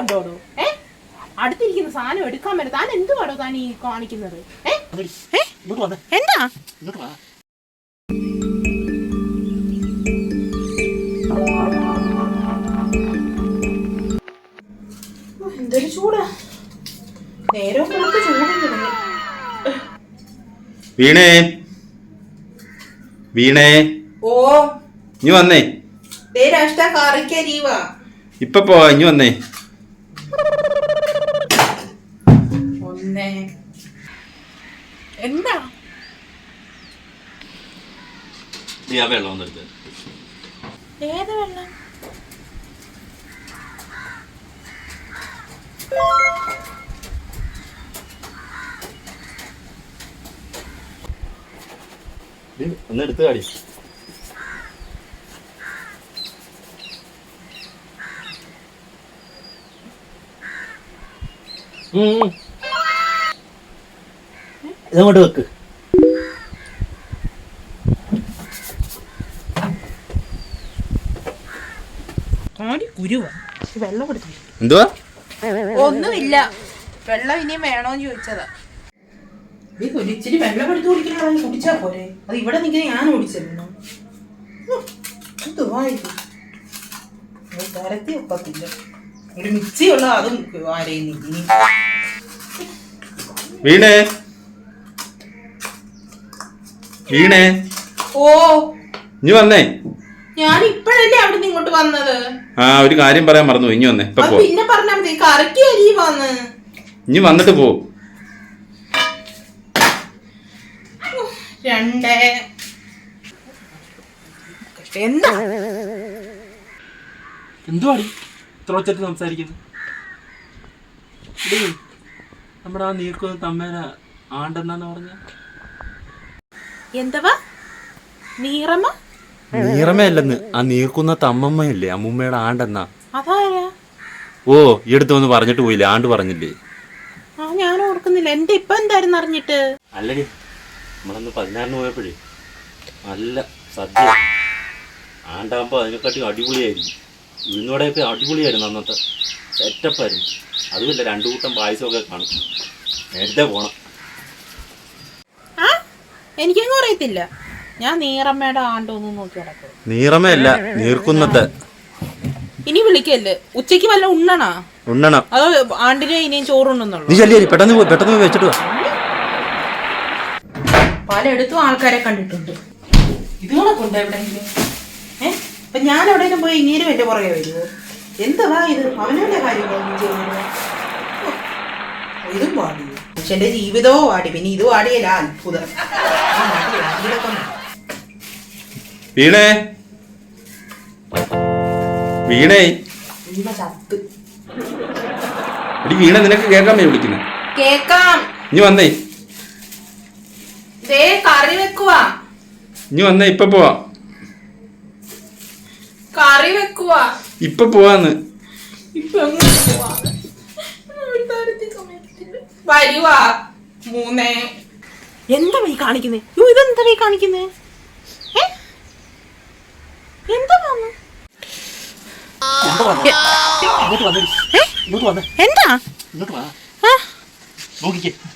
എന്തുകൊണ്ടോടോ അടുത്തിരിക്കുന്ന സാധനം എടുക്കാൻ പറ്റും. താൻ എന്തുവാടോ താൻ ഈ കാണിക്കുന്നത്? എന്താ എന്തൊരു ചൂടാ, നേരം ചൂടും തുടങ്ങി. വീണേ വീണേ ഓ ഇനി വന്നേ. ഇപ്പൊ പോവാ, ഇനി വന്നേ. എന്താ വെള്ളം ഒന്ന് എടുത്ത്. ഏത് വെള്ളം? ഒന്ന് എടുത്ത് കാടി. ഇതങ്ങോട്ട് വെക്ക്. വെള്ളം കൊടുത്തു. എന്തുവാ? ഒന്നുമില്ല, വെള്ളം ഇനിയും വേണോന്ന് ചോദിച്ചതാ. ഇച്ചിരി വെള്ളം എടുത്ത് കുടിക്കണ കുടിച്ചാ പോരെ? അത് ഇവിടെ നിൽക്കുന്ന ഞാൻ കുടിച്ചല്ലോ. തരത്തി ഒക്കത്തില്ല. ഒരു മിക്സിയുള്ള അതും ആരെയും. വീണേ വീണേ ഓ ഇനി വന്നേ. ഞാൻ ഇപ്പഴല്ലേ അവിടെ ഇങ്ങോട്ട് വന്നത്. ഒരു കാര്യം പറയാൻ മറന്നു. ഇനി വന്നേ. പിന്നെ പറഞ്ഞാ മതി. കറക്കി അരി വന്ന് ഇനി വന്നിട്ട് പോ. എന്തുവാടി ഇത്ര ഒച്ചത്തിൽ സംസാരിക്കുന്നത്? നമ്മുടെ ആ നീർക്കുന്ന തമ്മേനെ ആണ്ടെന്നാണ് പറഞ്ഞ. എന്തവാ നീറമ്മ? നീറമയല്ലെന്ന്, ആ നീർക്കുന്ന തമ്മമ്മയല്ലേ അമ്മൂമ്മയുടെ ആണ്ടെന്നാ. അതാരാ? ഓ ഈ അടുത്ത് വന്ന് പറഞ്ഞിട്ട് പോയില്ലേ, ആണ്ട് പറഞ്ഞില്ലേ? ഞാൻ ഓർക്കുന്നില്ല. എന്റെ ഇപ്പൊ എന്തായിരുന്നു അറിഞ്ഞിട്ട്? അല്ലടി, നമ്മളന്ന് 16 പോയപ്പോഴേ നല്ല സദ്യ. ആണ്ടാകുമ്പോ അതിനെക്കാട്ടി അടിപൊളിയായിരുന്നു. ഇന്നോടെയൊക്കെ അടിപൊളിയായിരുന്നു. അന്നത്തെ സെറ്റപ്പായിരുന്നു. അതുമില്ല, 2 കൂട്ടം പായസമൊക്കെ കാണും. നേരത്തെ പോണം. എനിക്കൊന്നും അറിയത്തില്ല. ഞാൻ നീറമ്മയുടെ ആണ്ടോന്ന് നോക്കി നടക്കും. നീറമയല്ല, നീർക്കുന്നത്തെ. ഇനി വിളിക്കല്ലേ? ഉച്ചക്ക് വല്ല ഉണ്ണണം അതോ ആണ്ടിനെ ഇനിയും ചോറുണ്ടെന്നുള്ളൂ? നീ ചെല്ലി പെട്ടെന്ന് വെച്ചിട്ട് പലയിടത്തും ആൾക്കാരെ കണ്ടിട്ടുണ്ട്. ഇതുകൂടെ കൊണ്ട് എവിടെയെങ്കിലും ഇപ്പൊ ഞാൻ എവിടെയെങ്കിലും പോയി ഇങ്ങേരും എന്റെ പുറകെ വരുമോ? എന്തുവാ ഇത്? അവനവന്റെ കാര്യങ്ങളൊന്നും ചെയ്യുന്നത്. ഇതും പാടി. പക്ഷെ എന്റെ ജീവിതവും പാടി. പിന്നെ ഇത് പാടിയല്ല അത്ഭുതം. വീണേ വീണേ ചത്ത്. വീണ നിനക്ക് കേൾക്കാമേ വിളിക്കുന്നത്? കേക്കാം. ഇനി വന്നേ. കറി വെക്കുവാ. ഇനി വന്നേ. ഇപ്പൊ പോവാ. കറി വെക്കുവാ. ഇപ്പൊ പോവാന്ന്. വരുവാ. 3 എന്താ ഈ കാണിക്കുന്നേ? ഇതെന്താ ഈ കാണിക്കുന്നേ? എന്താ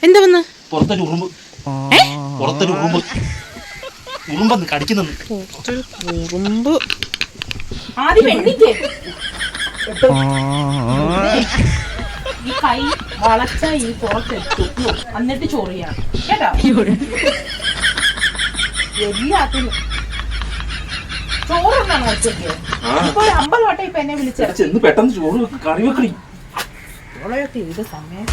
എന്താ വന്ന് പുറത്തൊരു ഉറുമ്പ് കടിക്കുന്നു. ഉറുമ്പ് ആദ്യം എണ്ണിക്കേ. ഈ കൈ വളച്ച ഈ പുറത്തെത്തു. എന്നിട്ട് ചൊറിയാണ് കേട്ടോ. എല്ലാത്തിനും ചോറുണ്ടാണ് ഉച്ചയ്ക്ക്. ഇപ്പൊ ഒരു 50 വട്ടം ഇപ്പൊ എന്നെ വിളിച്ചു. പെട്ടെന്ന് ചോറ് കറി വെക്കണി. ചോളയൊക്കെ ഏത് സമയം?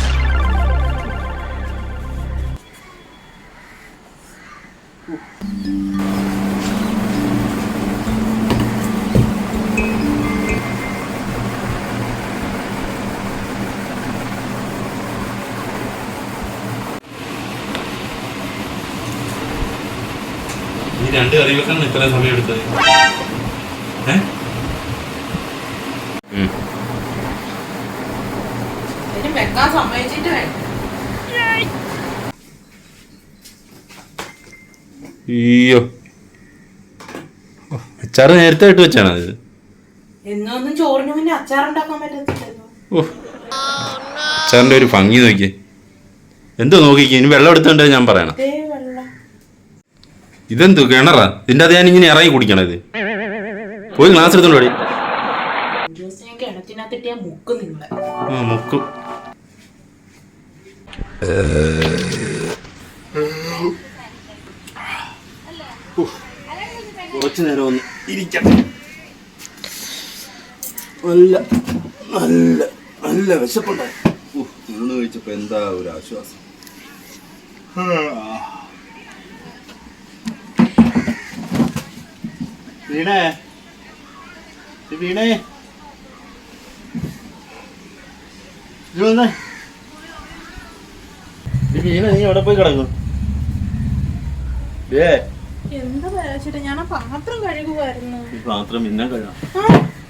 ഈ 2 കറി വെക്കാൻ ഇത്ര സമയം എടുത്തത്? വെക്കാൻ സമ്മതിച്ചിട്ട് വേണ്ട. അയ്യോ, അച്ചാറ് നേരത്തെ ഇട്ട് വെച്ചാണ് അത്. എന്നൊന്നും ചോറിന് മുന്നേ അച്ചാറുണ്ടാക്കാൻ പറ്റത്തില്ലല്ലോ. ഓ അച്ചാറിന്റെ ഒരു ഭംഗി നോക്കിയേ. എന്തോ നോക്കിക്കേ, ഇനി വെള്ളം എടുത്തോണ്ടേ ഞാൻ പറയണം. ദേ വെള്ളം. ഇതെന്തു കിണറാ? ഇതിന്റെ അത് ഞാൻ ഇങ്ങനെ ഇറങ്ങി കുടിക്കണം. ഇത് പോയി ഗ്ലാസ് എടുത്തോണ്ടോ. ഒരു ദിവസം ഞാൻ കിണറ്റിനകത്തിട്ട് ഞാൻ മുക്കും നിങ്ങളെ. മുക്കും. കുറച്ചു നേരം ഒന്ന് ഇരിക്കട്ടെ. നല്ല നല്ല നല്ല വിശപ്പുണ്ടായി. ഊണ് കഴിച്ചപ്പോ എന്താ ഒരു ആശ്വാസം. വീണേ വീണേ വന്നേ. വീണ നീ എവിടെ പോയി കിടക്കും? എന്താ പറയാ, ഞാൻ പാത്രം കഴുകുമായിരുന്നു. ഈ പാത്രം പിന്നെ കഴുകാം.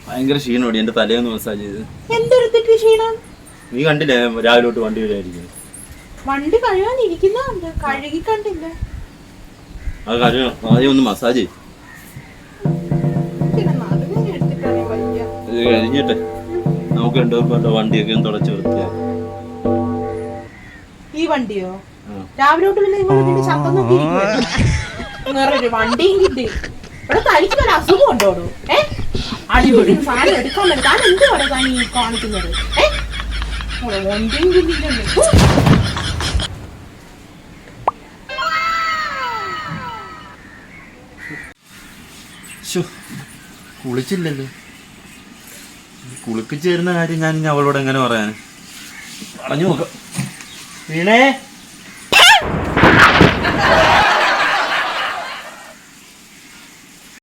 ഭയങ്കര ക്ഷീണോടി. എന്റെ തലേന്ന് മസാജ് ചെയ്ത്. എന്തെടുത്തിട്ട് ക്ഷീണം? നീ കണ്ടില്ലേ രാവിലോട്ട് വണ്ടി വരായിരിക്കും. വണ്ടി കഴുകാനിരിക്കുന്നുണ്ട്, കഴുകി കണ്ടില്ല. അത് കഴുകണം. ആദ്യം ഒന്ന് മസാജ് ചെയ്യും. ഇത് കഴിഞ്ഞിട്ടെ നമുക്ക് രണ്ടുപേർക്കും വണ്ടിയൊക്കെ ഒന്ന് തുടച്ച് വൃത്തിയാക്കും. ഈ വണ്ടിയോ? രാവിലോട്ട് പിന്നെ നിങ്ങൾ വീട്ടിൽ ശബ്ദം നോക്കിയിരിക്കുവായിരുന്നു. വണ്ടിയും കിട്ടി. ഇവിടെ തനിക്ക് വല്ല അസുഖം ഉണ്ടോടൂ? അടിപൊളി സാധനം എടുക്കാൻ പറ്റും. താൻ എന്തുവാണ് താൻ ഈ കാണിക്കുന്നത്? വണ്ടിയും കിട്ടിയില്ലല്ലോ. കുളിച്ചില്ലല്ലോ. കുളിപ്പിച്ചു തരുന്ന കാര്യം ഞാൻ ഇനി അവളോട് എങ്ങനെ പറയാൻ? പറഞ്ഞു നോക്കാം. വീണേ